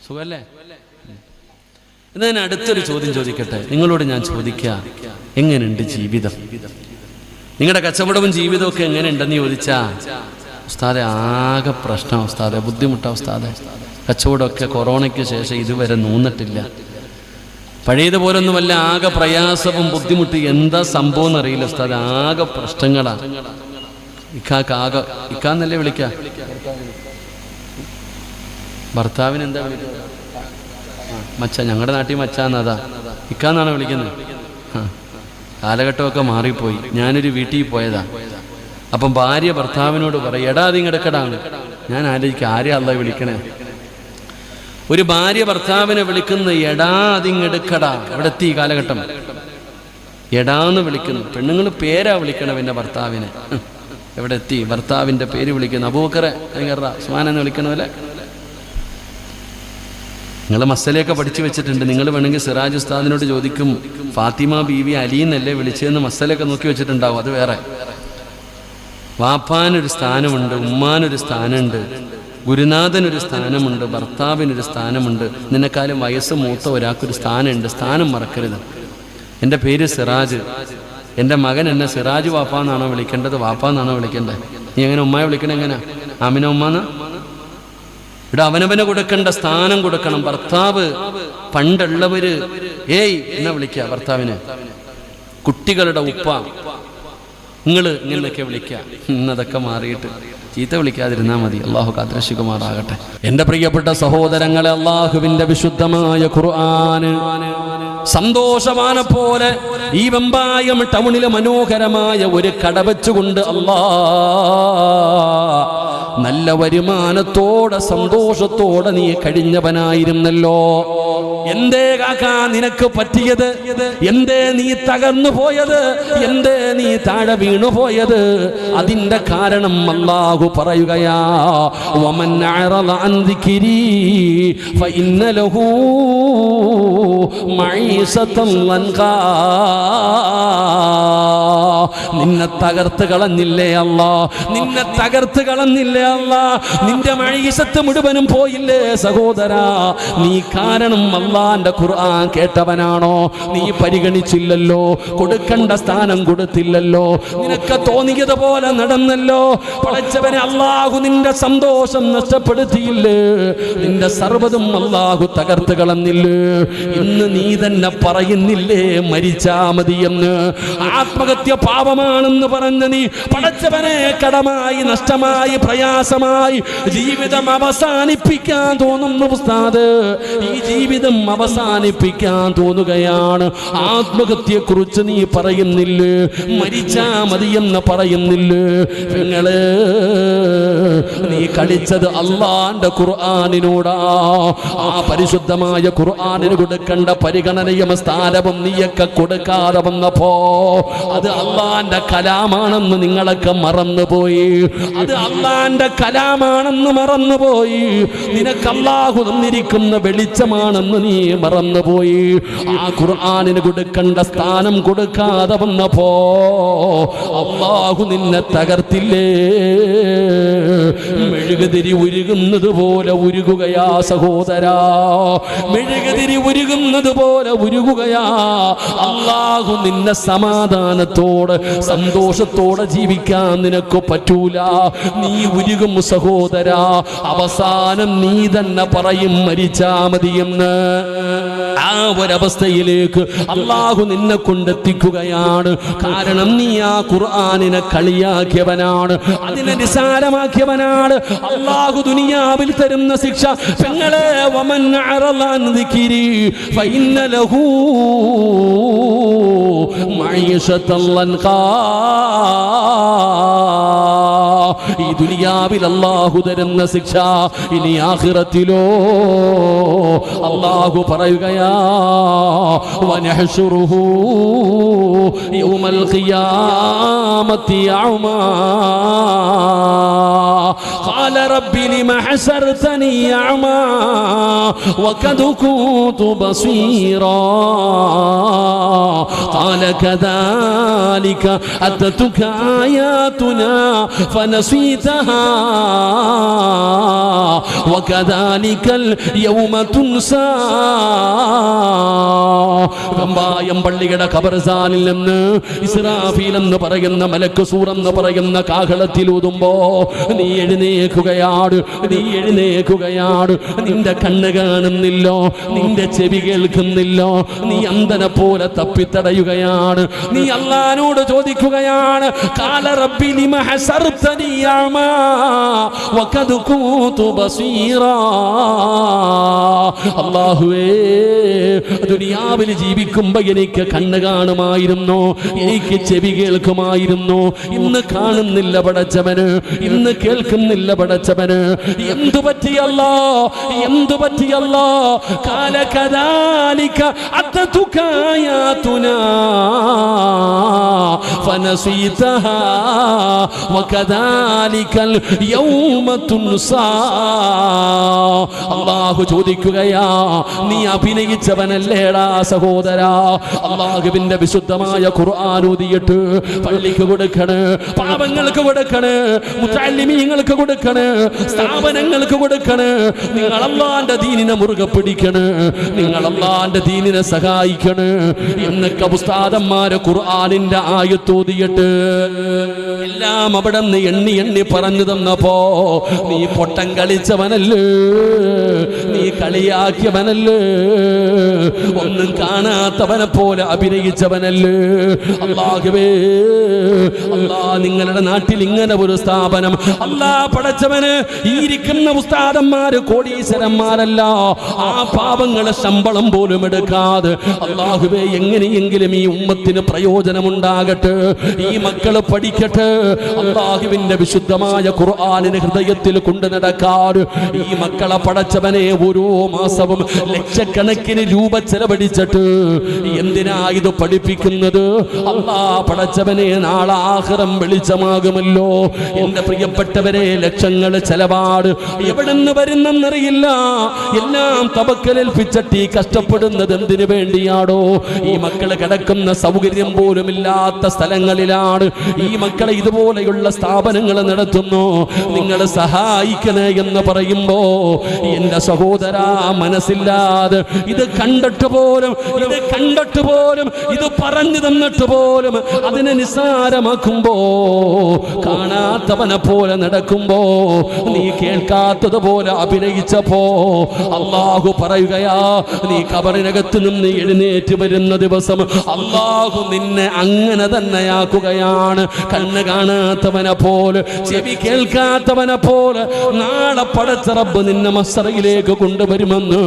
സുഖല്ലേ? എന്നാ ഞാൻ അടുത്തൊരു ചോദ്യം ചോദിക്കട്ടെ. നിങ്ങളോട് ഞാൻ ചോദിക്കാം, എങ്ങനെയുണ്ട് ജീവിതം? നിങ്ങളുടെ കച്ചവടവും ജീവിതവും ഒക്കെ എങ്ങനെയുണ്ടെന്ന് ചോദിച്ചാ ഉസ്താദെ ആകെ പ്രശ്നം ഉസ്താദെ, ബുദ്ധിമുട്ടാ ഉസ്താദെ. കച്ചവടമൊക്കെ കൊറോണയ്ക്ക് ശേഷം ഇതുവരെ നൂന്നിട്ടില്ല, പഴയതുപോലൊന്നുമല്ല. ആകെ പ്രയാസവും ബുദ്ധിമുട്ട്. എന്താ സംഭവം എന്നറിയില്ല ഉസ്താദ്, ആകെ പ്രശ്നങ്ങളാണ്. ഇക്കാകെ ഇക്കാന്നല്ലേ വിളിക്ക? ഭർത്താവിന് എന്താ വിളിക്കുക? മച്ച. ഞങ്ങളുടെ നാട്ടിൽ മച്ചാന്നതാ, ഇക്കാന്നാണ് വിളിക്കുന്നത്. കാലഘട്ടമൊക്കെ മാറിപ്പോയി. ഞാനൊരു വീട്ടിൽ പോയതാ. അപ്പം ഭാര്യ ഭർത്താവിനോട് പറയും, എടാ അതിങ്ങെടുക്കടാന്ന്. ഞാൻ ആലോചിക്കുക, ആരെയാ അല്ലാഹ് വിളിക്കണേ? ഒരു ഭാര്യ ഭർത്താവിനെ വിളിക്കുന്ന എടാ അതിങ്ങെടുക്കടാ. അവിടെ എത്തി കാലഘട്ടം. എടാന്ന് വിളിക്കുന്നു. പെണ്ണുങ്ങൾ പേരാ വിളിക്കണം പിന്നെ ഭർത്താവിനെ. എവിടെ എത്തി? ഭർത്താവിൻ്റെ പേര് വിളിക്കുന്നു. അബൂബക്കറെ ഉസ്മാൻ എന്ന് വിളിക്കണമല്ലേ? നിങ്ങൾ മസലയൊക്കെ പഠിച്ചു വെച്ചിട്ടുണ്ട്. നിങ്ങൾ വേണമെങ്കിൽ സിറാജ് ഉസ്താദിനോട് ചോദിക്കും, ഫാത്തിമ ബീവി അലി എന്നല്ലേ വിളിച്ചതെന്ന് മസലയൊക്കെ നോക്കി വെച്ചിട്ടുണ്ടാവും. അത് വേറെ. വാപ്പാനൊരു സ്ഥാനമുണ്ട്, ഉമ്മാനൊരു സ്ഥാനമുണ്ട്, ഗുരുനാഥനൊരു സ്ഥാനമുണ്ട്, ഭർത്താവിനൊരു സ്ഥാനമുണ്ട്. നിന്നെക്കാളും വയസ്സ് മൂത്ത ഒരാൾക്കൊരു സ്ഥാനമുണ്ട്. സ്ഥാനം മറക്കരുത്. എൻ്റെ പേര് സിറാജ്. എൻ്റെ മകൻ എന്നെ സിറാജ് വാപ്പാന്നാണോ വിളിക്കേണ്ടത്, വാപ്പാന്നാണോ വിളിക്കേണ്ടത്? നീ എങ്ങനെ ഉമ്മയെ വിളിക്കണം? എങ്ങനെ? ആമിന ഉമ്മാന്ന്? ഇവിടെ അവനവന് കൊടുക്കേണ്ട സ്ഥാനം കൊടുക്കണം. ഭർത്താവ് പണ്ടുള്ളവര് ഏയ് എന്നാ വിളിക്കുക ഭർത്താവിന്. കുട്ടികളുടെ ഉപ്പ നിങ്ങൾ ഇങ്ങനെയൊക്കെ വിളിക്കുക. ഇന്നതൊക്കെ മാറിയിട്ട് ചീത്ത വിളിക്കാതിരുന്നാൽ മതി. അള്ളാഹു കാത്തുരക്ഷിക്കുമാറാകട്ടെ. എൻ്റെ പ്രിയപ്പെട്ട സഹോദരങ്ങളെ, അള്ളാഹുവിൻ്റെ വിശുദ്ധമായ ഖുർആൻ സന്തോഷവാനെ പോലെ ഈ വെമ്പായം ടൗണിലെ മനോഹരമായ ഒരു കട വെച്ചുകൊണ്ട് നല്ല വരുമാനത്തോടെ സന്തോഷത്തോടെ നീ കഴിഞ്ഞവനായിരുന്നല്ലോ. എന്തേ കാക്കാ നിനക്ക് പറ്റിയത്? എന്തേ നീ തകർന്നു പോയത്? എന്തേ നീ താഴെ വീണു പോയത്? അതിന്റെ കാരണം അല്ലാഹു പറയുകയാ, വമൻ അറള അൻ ദിക്രി ഫഇന്ന ലഹു മഈസതൻ ലൻഖാ. നിന്നെ തകർത്ത് കളഞ്ഞില്ലേ അല്ലാഹ്? നിന്നെ തകർത്ത് കളഞ്ഞില്ലേ അല്ലാഹ്? നിന്റെ മഈസത്ത് മുഴുവനും പോയില്ലേ സഹോദരാ? നീ കാരണം അല്ലാഹുവിന്റെ ഖുർആൻ കേട്ടവനാണോ? നീ പരിഗണിച്ചില്ലല്ലോ, കൊടുക്കേണ്ട സ്ഥാനം കൊടുത്തില്ലല്ലോ, നിനക്ക് തോന്നിയതുപോലെ നടന്നല്ലോ. പടച്ചവനെ, അല്ലാഹു നിന്റെ സന്തോഷം നഷ്ടപ്പെടുത്തിയില്ലേ? നിന്റെ സർവ്വതും അല്ലാഹു തകർത്ത് കളഞ്ഞില്ലേ? ഇന്ന് നീ തന്നെ പറയുന്നില്ലേ മരിച്ചാ മതിയെന്ന്? ആത്മഹത്യ പാപമാണെന്ന് പറഞ്ഞ നീ പടച്ചവനെ കടമായി, നഷ്ടമായി, പ്രയാസമായി ജീവിതം അവസാനിപ്പിക്കാൻ തോന്നുന്നു ഉസ്താദ്. ഈ ജീവിതം അവസാനിപ്പിക്കാൻ തോന്നുകയാണ്. ആത്മഹത്യയെക്കുറിച്ച് നീ പറയുന്നില്ലേ? മരിച്ചാ മതിയെന്ന് പറയുന്നില്ലേ? നിങ്ങള് നീ കളിച്ചത് അള്ളാന്റെ ഖുർആനിനോടാ. ആ പരിശുദ്ധമായ ഖുർആനിന് കൊടുക്കേണ്ട പരിഗണനയും സ്ഥാനവും നീയൊക്കെ കൊടുക്കാതെ വന്നപ്പോ അത് അള്ളാന്റെ കലാമാണെന്ന് നിങ്ങളൊക്കെ മറന്നുപോയി. അത് അള്ളാന്റെ കലാമാണെന്ന് മറന്നുപോയി. നിനക്ക് അല്ലാഹു തന്നിരിക്കുന്ന വെളിച്ചമാണെന്ന് നീ മറന്നുപോയി. ആ ഖുർആനിന് കൊടുക്കേണ്ട സ്ഥാനം കൊടുക്കാതെ വന്നപ്പോ അല്ലാഹു നിന്നെ തകർത്തില്ലേ? മെഴുകുതിരി ഉരുകുന്നത് പോലെ ഉരുകുകയാ സഹോദരാ. മെഴുകുതിരി ഉരുകുന്നത് പോലെ ഉരുകുകയാ. അല്ലാഹു നിന്നെ സമാധാനത്തോടെ സന്തോഷത്തോടെ ജീവിക്കാൻ നിനക്ക് പറ്റൂല. നീ ഉരുകും സഹോദരാ. അവസാനം നീ തന്നെ പറയും മരിച്ചാ മതിയെന്ന്. ആ ഒരവസ്ഥയിലേക്ക് അല്ലാഹു നിന്നെ കൊണ്ടെത്തിക്കുകയാണ്. കാരണം നീ ആ ഖുർആനിനെ കളിയാക്കിയവനാണ്, അതിനെ നിസാരമാക്കിയവനാണ്. അല്ലാഹു ദുനിയാവിൽ തരുന്ന ശിക്ഷ പെങ്ങളെ, വമൻ അറള അൻ ദിക്രി ഫഇന്ന ലഹു മഈശതൻ ലൻഖാ. ഈ ദുനിയാവിൽ അല്ലാഹു തരുന്ന ശിക്ഷ ഇനി ആഖിറത്തിലോ അല്ലാഹു പറയുകയാ, വനഹ്ശുറുഹു യൗമൽ ഖിയാമത്തി അഅമാ ഖാല റബ്ബി ലിമ ഹസർതനി അഅമാ وقد كنت بصيرا قال كذلك أتتك آياتنا فنسيتها وكذلك اليوم تنسى. വെമ്പായം പള്ളിയുടെ ഖബർസ്ഥാനിൽ നിന്ന് ഇസ്രാഫീൽ എന്ന് പറയുന്ന മലക്ക് സൂർ എന്ന് പറയുന്ന കാഹളത്തിലൂതുമ്പോ നീ എഴുന്നേക്കുകയാണ്, നീ എഴുന്നേക്കുകയാണ്. നിന്റെ കണ്ണ് കാണുന്നില്ലോ, നിന്റെ ചെവി കേൾക്കുന്നില്ലോ, നീ അന്ധനെ പോലെ തപ്പിത്തടയുകയാണ്. നീ അല്ലാഹുവോട് ചോദിക്കുകയാണ്, ഖാല റബ്ബി ലിമ ഹസർതനി അമാ വഖദ് കുന്തു ബസീറാ. അല്ലാഹുവേ, ദുനിയാവിൽ ജീവിക്കുമ്പോ എനിക്ക് കണ്ണ് കാണുമായിരുന്നു, എനിക്ക് ചെവി കേൾക്കുമായിരുന്നു. ഇന്ന് കാണുന്നില്ല പടച്ചവന്, ഇന്ന് കേൾക്കുന്നില്ല പടച്ചവന്. എന്തു പറ്റിയല്ലോ, എന്തു പറ്റിയല്ലോ? ഖാല കദാലിക അതതുക ആയാതുനാ ഫനസീതഹാ വകദാലികൽ യൗമ തുൻസാ. അല്ലാഹു ചോദിക്കുകയാ, നീ അഭിനയിച്ചവനല്ലേടാ സഹോദരാ? അല്ലാഹുവിന്റെ വിശുദ്ധമായ ഖുർആൻ ഓതിയിട്ട് പള്ളിക്ക് കൊടുക്കണേ, പാവങ്ങൾക്ക് കൊടുക്കണേ, മുതഅല്ലിമീങ്ങൾക്ക് കൊടുക്കണേ, സ്ഥാപനങ്ങൾക്ക് കൊടുക്കണേ. നിങ്ങൾ അല്ലാഹുവിന്റെ ദീനിനെ മുറുകെ പിടിക്കണേ, നിങ്ങൾ അല്ലാഹുവിന്റെ ദീനിനെ സഹായിക്കണേ എന്നൊക്കെ ഉസ്താദന്മാരെ ഖുർആനിന്റെ ആയത്ത് ഓതിയിട്ട് എല്ലാം അവിടെ നിന്ന് എണ്ണി എണ്ണി പറഞ്ഞു തന്നപ്പോ, നീ പൊട്ടം കളിച്ചവനല്ലേ, നീ കളിയാക്കിയവനല്ലേ, ഒന്നും കാണാത്തവനെ പോലെ അഭിനയിച്ചവനല്ലേ? അല്ലാഹുവേ, അല്ലാഹ് നിങ്ങളുടെ നാട്ടിൽ ഇങ്ങനെ ഒരു സ്ഥാപനം അല്ലാഹ് പടച്ചവന് ഈ ഇരിക്കുന്ന ഉസ്താദന്മാര് കോടീശ്വരന്മാരല്ല, ആ പാവങ്ങളെ ശമ്പളം പോലും എടുക്കാതെ അല്ലാഹുവേ എങ്ങനെയെങ്കിലും ഈ ഉമ്മത്തിന് പ്രയോജനമുണ്ടാകട്ടെ, ഈ മക്കള് പഠിക്കട്ടെ, അല്ലാഹുവിന്റെ വിശുദ്ധമായ ഖുർആനിനെ ഹൃദയത്തിൽ കൊണ്ടു നടക്കാൻ ഈ മക്കളെ പടച്ചവനെ ഓരോ മാസവും ലക്ഷക്കണക്കിന് രൂപ ചെലവഴിച്ചിട്ട് എന്തിനാ ഇത് പഠിപ്പിക്കുന്നത്? അല്ലാഹ് പടച്ചവനെ നാളെ ആഖിറം വെളിച്ചമാകുമല്ലോ. എന്റെ പ്രിയപ്പെട്ടവരെ, ലക്ഷങ്ങൾ ചെലവാട് എവിടെ നിന്ന് വരുന്നെന്നറിയില്ല. എല്ലാം തവക്കലേൽപ്പിച്ചിട്ട് ഈ കഷ്ടപ്പെടുന്നത് എന്തിനു വേണ്ടിയാണോ? ഈ മക്കള് കിടക്കുന്ന സൗകര്യം പോലും ഇല്ലാത്ത സ്ഥലങ്ങളിലാണ് ഈ മക്കളെ ഇതുപോലെയുള്ള സ്ഥാപനങ്ങൾ നടത്തുന്നു. നിങ്ങൾ സഹായിക്കണേ എന്ന് പറയുമ്പോ എന്റെ സഹോദരാ, മനസ്സില്ലാതെ ഇത് കണ്ടിട്ട് പോലും, ഇത് കണ്ടിട്ട് പോലും, ഇത് പറഞ്ഞു തന്നിട്ട് പോലും അതിനെ നിസ്സാരമാക്കുമ്പോ, കാണാത്തവനെ പോലെ നടക്കുമ്പോ, നീ കേൾക്കാത്തതുപോലെ അഭിനയിച്ചപ്പോ അല്ലാഹു പറയുകയാ, നീ ഖബറിനകത്ത് നിന്ന് എഴുന്നേറ്റ് വരുന്ന ദിവസം അല്ലാഹു നിന്നെ അങ്ങനെ തന്നെയാക്കുകയാണ്. കണ്ണ് കാണാത്തവനെ പോലെ, ചെവി കേൾക്കാത്തവനെ പോലെ നാളെ പടച്ച റബ്ബ് നിന്നെ മസ്റയിലേക്ക് കൊണ്ടുവരുമെന്ന്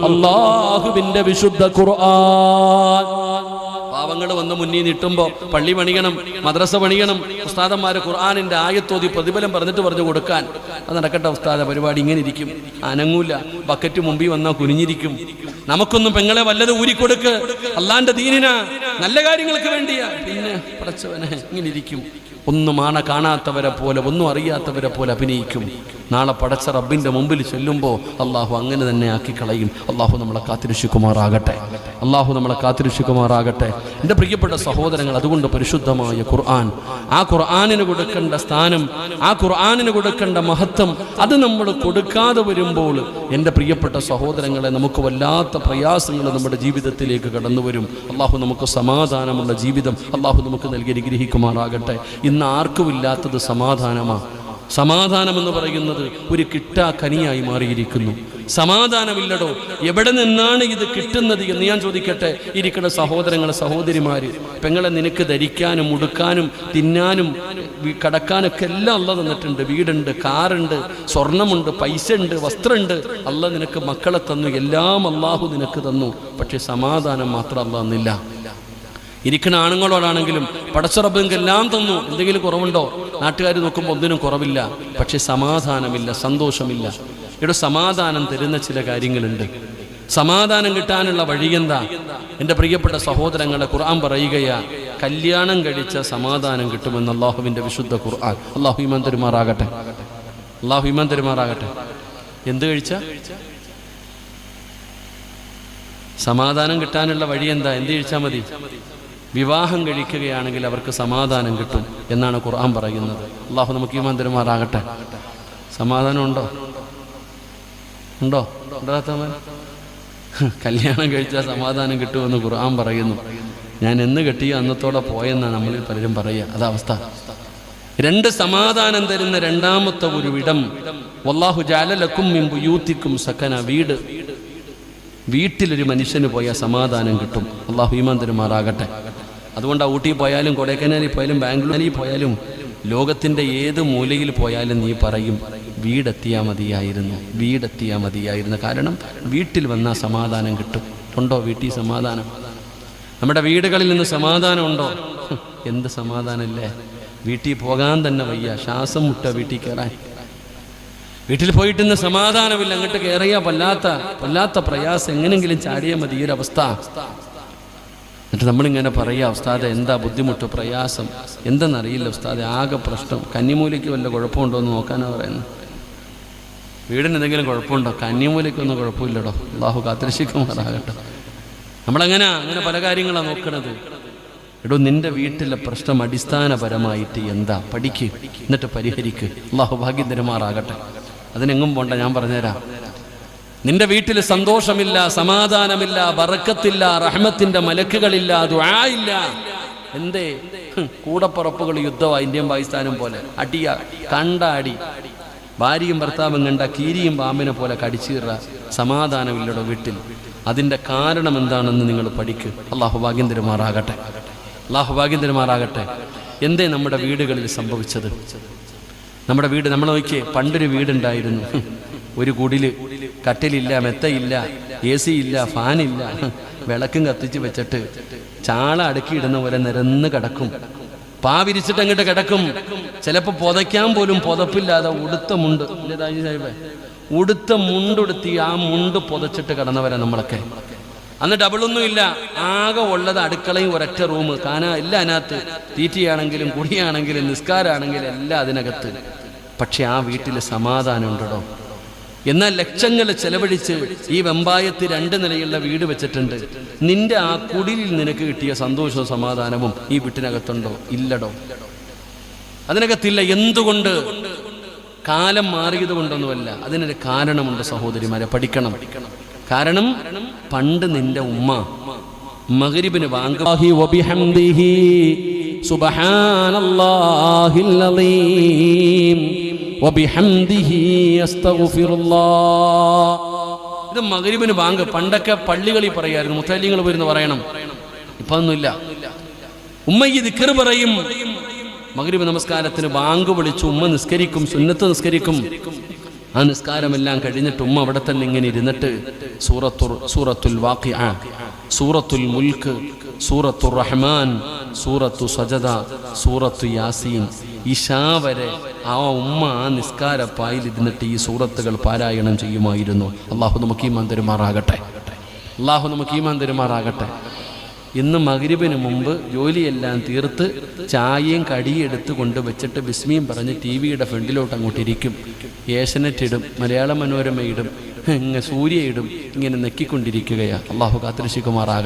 അല്ലാഹുവിന്റെ വിശുദ്ധ ഖുർആൻ. പാവങ്ങൾ വന്ന് മുന്നിൽ നിട്ടുമ്പോ പള്ളി പണിയണം, മദ്രസ പണിയണം, ഉസ്താദന്മാര് ഖുർആനിന്റെ ആയത്തോതി പ്രതിഫലം പറഞ്ഞു കൊടുക്കാൻ. അത് നടക്കട്ടെ ഉസ്താദ, പരിപാടി ഇങ്ങനെ ഇരിക്കും, അനങ്ങൂല, ബക്കറ്റ് മുമ്പിൽ വന്നാൽ കുനിഞ്ഞിരിക്കും. നമുക്കൊന്നും പെങ്ങളെ വല്ലത് ഊരിക്കൊടുക്ക്, അള്ളാന്റെ ദീനിനാ, നല്ല കാര്യങ്ങൾക്ക് വേണ്ടിയാ. പിന്നെ പടച്ചവനെ ഇങ്ങനെ ഇരിക്കും, ഒന്നും കാണാത്തവരെ പോലെ, ഒന്നും അറിയാത്തവരെ പോലെ അഭിനയിക്കും. നാളെ പടച്ച റബ്ബിന്റെ മുമ്പിൽ ചെല്ലുമ്പോൾ അള്ളാഹു അങ്ങനെ തന്നെ ആക്കി കളയും. അള്ളാഹു നമ്മളെ കാത്തിരക്ഷിക്കുമാറാകട്ടെ, അള്ളാഹു നമ്മളെ കാത്തിരക്ഷിക്കുമാറാകട്ടെ. എൻ്റെ പ്രിയപ്പെട്ട സഹോദരങ്ങൾ, അതുകൊണ്ട് പരിശുദ്ധമായ ഖുർആൻ, ആ ഖുർആനിന് കൊടുക്കേണ്ട സ്ഥാനം, ആ ഖുർആനിന് കൊടുക്കേണ്ട മഹത്വം, അത് നമ്മൾ കൊടുക്കാതെ വരുമ്പോൾ എൻ്റെ പ്രിയപ്പെട്ട സഹോദരങ്ങളെ, നമുക്ക് വല്ലാത്ത പ്രയാസങ്ങൾ നമ്മുടെ ജീവിതത്തിലേക്ക് കടന്നു വരും. അള്ളാഹു നമുക്ക് സമാധാനമുള്ള ജീവിതം അള്ളാഹു നമുക്ക് നൽകി അനുഗ്രഹിക്കുമാറാകട്ടെ. ഇന്ന് ആർക്കുമില്ലാത്തത് സമാധാനമാണ്. സമാധാനമെന്ന് പറയുന്നത് ഒരു കിട്ടാ കനിയായി മാറിയിരിക്കുന്നു. സമാധാനമില്ലടോ, എവിടെ നിന്നാണ് ഇത് കിട്ടുന്നത് എന്ന് ഞാൻ ചോദിക്കട്ടെ. ഇരിക്കുന്ന സഹോദരങ്ങളെ, സഹോദരിമാര്, പെങ്ങളെ, നിനക്ക് ധരിക്കാനും ഉടുക്കാനും തിന്നാനും കടക്കാനൊക്കെ എല്ലാം അല്ലാഹ് തന്നിട്ടുണ്ട്. വീടുണ്ട്, കാറുണ്ട്, സ്വർണമുണ്ട്, പൈസ ഉണ്ട്, വസ്ത്രമുണ്ട്. അല്ലാഹ് നിനക്ക് മക്കളെ തന്നു, എല്ലാം അല്ലാഹു നിനക്ക് തന്നു. പക്ഷെ സമാധാനം മാത്രം അല്ലാഹ് തന്നില്ല. ഇരിക്കുന്ന ആണുങ്ങളോടാണെങ്കിലും പടച്ച റബ്ബ് എല്ലാം തന്നു, എന്തെങ്കിലും കുറവുണ്ടോ? നാട്ടുകാർ നോക്കുമ്പോൾ ഒന്നിനും കുറവില്ല, പക്ഷെ സമാധാനമില്ല, സന്തോഷമില്ല. ഇവിടെ സമാധാനം തരുന്ന ചില കാര്യങ്ങളുണ്ട്. സമാധാനം കിട്ടാനുള്ള വഴിയെന്താ? എൻ്റെ പ്രിയപ്പെട്ട സഹോദരങ്ങളെ, ഖുർആൻ പറയുകയാ, കല്യാണം കഴിച്ച സമാധാനം കിട്ടുമെന്ന് അല്ലാഹുവിൻ്റെ വിശുദ്ധ ഖുർആൻ. അല്ലാഹു ഈമാൻ തരുമാറാകട്ടെ, അല്ലാഹു ഈമാൻ തരുമാറാകട്ടെ. എന്ത് കഴിച്ച? സമാധാനം കിട്ടാനുള്ള വഴി എന്താ? എന്ത് കഴിച്ചാൽ മതി? വിവാഹം കഴിക്കുകയാണെങ്കിൽ അവർക്ക് സമാധാനം കിട്ടും എന്നാണ് ഖുർആൻ പറയുന്നത്. അള്ളാഹു നമുക്ക് ഈമാൻ തരുമാറാകട്ടെ. സമാധാനം ഉണ്ടോ? ഉണ്ടോ? കല്യാണം കഴിച്ചാൽ സമാധാനം കിട്ടുമെന്ന് ഖുർആൻ പറയുന്നു. ഞാൻ എന്ന് കെട്ടിയോ അന്നത്തോടെ പോയെന്നാണ് നമ്മളിൽ പലരും പറയുക. അതവസ്ഥ. രണ്ട് സമാധാനം തരുന്ന രണ്ടാമത്തെ ഒരു ഇടം, വല്ലാഹു ജഅല ലക്കും മിൻ ബുയൂത്തിക്കും സകന, വീട്ടിലൊരു മനുഷ്യന് പോയാൽ സമാധാനം കിട്ടും. അള്ളാഹു ഈമാൻ തരുമാറാകട്ടെ. അതുകൊണ്ടാണ് ഊട്ടി പോയാലും കൊടൈക്കനാലിൽ പോയാലും ബാംഗ്ലൂരിൽ പോയാലും ലോകത്തിൻ്റെ ഏത് മൂലയിൽ പോയാലും നീ പറയും വീടെത്തിയാൽ മതിയായിരുന്നു, വീടെത്തിയാൽ മതിയായിരുന്നു. കാരണം വീട്ടിൽ വന്നാൽ സമാധാനം കിട്ടും. ഉണ്ടോ വീട്ടിൽ സമാധാനം? നമ്മുടെ വീടുകളിൽ നിന്ന് സമാധാനം ഉണ്ടോ? എന്ത് സമാധാനമല്ലേ! വീട്ടിൽ പോകാൻ തന്നെ വയ്യ, ശ്വാസം മുട്ട വീട്ടിൽ കയറാൻ. വീട്ടിൽ പോയിട്ടിന്ന് സമാധാനമില്ല, അങ്ങോട്ട് കയറിയാൽ വല്ലാത്ത പ്രയാസം, എങ്ങനെങ്കിലും ചാടിയാൽ മതി ഈ ഒരു അവസ്ഥ. എന്നിട്ട് നമ്മളിങ്ങനെ പറയാം, ഉസ്താദെ എന്താ ബുദ്ധിമുട്ട്, പ്രയാസം എന്തെന്നറിയില്ല ഉസ്താദെ, ആകെ പ്രശ്നം. കന്നിമൂലയ്ക്ക് വല്ല കുഴപ്പമുണ്ടോ എന്ന് നോക്കാനാണ് പറയുന്നത്. വീടിന് എന്തെങ്കിലും കുഴപ്പമുണ്ടോ? കന്നിമൂലയ്ക്കൊന്നും കുഴപ്പമില്ലടോ, അള്ളാഹു കാത്തിരക്ഷിക്കുമാറാകട്ടെ. നമ്മളങ്ങനെ പല കാര്യങ്ങളാണ് നോക്കണത്. എടോ, നിന്റെ വീട്ടിലെ പ്രശ്നം അടിസ്ഥാനപരമായിട്ട് എന്താ? പഠിക്ക്, എന്നിട്ട് പരിഹരിക്ക്. അള്ളാഹു ഭാഗ്യം തരുമാറാകട്ടെ. അതിനെങ്ങും പോണ്ട, ഞാൻ പറഞ്ഞുതരാം. നിന്റെ വീട്ടിൽ സന്തോഷമില്ല, സമാധാനമില്ല, ബറക്കത്തില്ല, റഹ്മത്തിന്റെ മലക്കുകളില്ല, ദുആ ഇല്ല. എന്തേ? കൂടപ്പുറപ്പുകൾ യുദ്ധമാണ്, ഇന്ത്യയും പാകിസ്ഥാനും പോലെ. അടിയ കണ്ട അടി, ഭാര്യയും ഭർത്താവും കണ്ട കീരിയും പാമ്പിനെ പോലെ കടിച്ചീറ, സമാധാനമില്ലടോ വീട്ടിൽ. അതിൻ്റെ കാരണം എന്താണെന്ന് നിങ്ങൾ പഠിക്ക്. അള്ളാഹു ഭാഗ്യം തരുമാറാകട്ടെ. അള്ളാഹു ഭാഗ്യം തരുമാറാകട്ടെ. എന്തേ നമ്മുടെ വീടുകളിൽ സംഭവിച്ചത്? നമ്മുടെ വീട് നമ്മൾ നോക്കിയേ. പണ്ടൊരു വീടുണ്ടായിരുന്നു, ഒരു കുടില്, കട്ടിലില്ല, മെത്തയില്ല, AC ഇല്ല, ഫാനില്ല, വിളക്കും കത്തിച്ച് വെച്ചിട്ട് ചാള അടുക്കിയിടുന്ന പോലെ നിരന്ന് കിടക്കും. പാവിരിച്ചിട്ട് അങ്ങോട്ട് കിടക്കും. ചിലപ്പോൾ പുതയ്ക്കാൻ പോലും പുതപ്പില്ലാതെ ഉടുത്ത മുണ്ട്, ഉടുത്ത മുണ്ടുടുത്തി ആ മുണ്ട് പുതച്ചിട്ട് കിടന്നവരാ നമ്മളൊക്കെ. അന്ന് ഡബിളൊന്നുമില്ല, ആകെ ഉള്ളത് അടുക്കളയും ഒരൊറ്റ റൂം. എല്ലാം അതിനകത്ത്, തീറ്റയാണെങ്കിലും കുടിയാണെങ്കിലും നിസ്കാരമാണെങ്കിലും എല്ലാം അതിനകത്ത്. പക്ഷെ ആ വീട്ടിൽ സമാധാനം ഉണ്ടോ? എന്നാൽ ലക്ഷങ്ങൾ ചെലവഴിച്ച് ഈ വെമ്പായത്ത് 2 നിലയുള്ള വീട് വെച്ചിട്ടുണ്ട്. നിന്റെ ആ കുടിലിൽ നിനക്ക് കിട്ടിയ സന്തോഷവും സമാധാനവും ഈ വീട്ടിനകത്തുണ്ടോ? ഇല്ലടോ, അതിനകത്തില്ല. എന്തുകൊണ്ട്? കാലം മാറിയത് കൊണ്ടൊന്നുമല്ല, അതിനൊരു കാരണമുണ്ട് സഹോദരിമാരെ, പഠിക്കണം. കാരണം പണ്ട് നിന്റെ ഉമ്മ മഗ്രിബിന് വാങ്ങി വബിഹംദിഹി സുബ്ഹാനല്ലാഹിൽ അലീം വബിഹംദിഹി അസ്തഗ്ഫിറുല്ലാഹ്. ഇത് മഗ്രിബിന് വാങ്ങ്. പണ്ടൊക്കെ പള്ളികളിൽ പറയായിരുന്നു, മുത്തല്ലിങ്ങൾ പോയിരുന്ന് പറയണം. ഇപ്പൊ ഒന്നുമില്ല. ഉമ്മ ഈ ദിക്ർ പറയും. മഗ്രിബ് നമസ്കാരത്തിന് ബാങ്ക് വിളിച്ചു ഉമ്മ നിസ്കരിക്കും, സുന്നത്ത് നിസ്കരിക്കും. ആ നിസ്കാരമെല്ലാം കഴിഞ്ഞിട്ട് ഉമ്മ അവിടെ തന്നെ ഇങ്ങനെ ഇരുന്നിട്ട് സൂറത്തുൽ വാഖിഅ, സൂറത്തുൽ മുൽക്ക്, സൂറത്തുർ റഹ്മാൻ, സൂറത്തു സജദ, സൂറത്തു യാസീൻ, ഇശാ വരെ ആ ഉമ്മ ആ നിസ്കാരപ്പായിൽ ഇരുന്നിട്ട് ഈ സൂറത്തുകൾ പാരായണം ചെയ്യുമായിരുന്നു. അള്ളാഹു നമുക്ക് ഈമാൻ തരുമാറാകട്ടെ. അള്ളാഹു നമുക്ക് ഈമാൻ തരുമാറാകട്ടെ. ഇന്ന് മഗ്രിബിന് മുമ്പ് ജോലിയെല്ലാം തീർത്ത് ചായയും കടിയും എടുത്ത് കൊണ്ട് വെച്ചിട്ട് ബിസ്മിയും പറഞ്ഞ് TV-യുടെ ഫ്രണ്ടിലോട്ട് അങ്ങോട്ട് ഇരിക്കും. ഏഷ്യനെറ്റ് ഇടും, മലയാള മനോരമ ഇടും, സൂര്യ ഇടും, ഇങ്ങനെ നെക്കിക്കൊണ്ടിരിക്കുകയാണ്. അള്ളാഹു കാത്തിരക്ഷിക്കുമാറാകട്ടെ.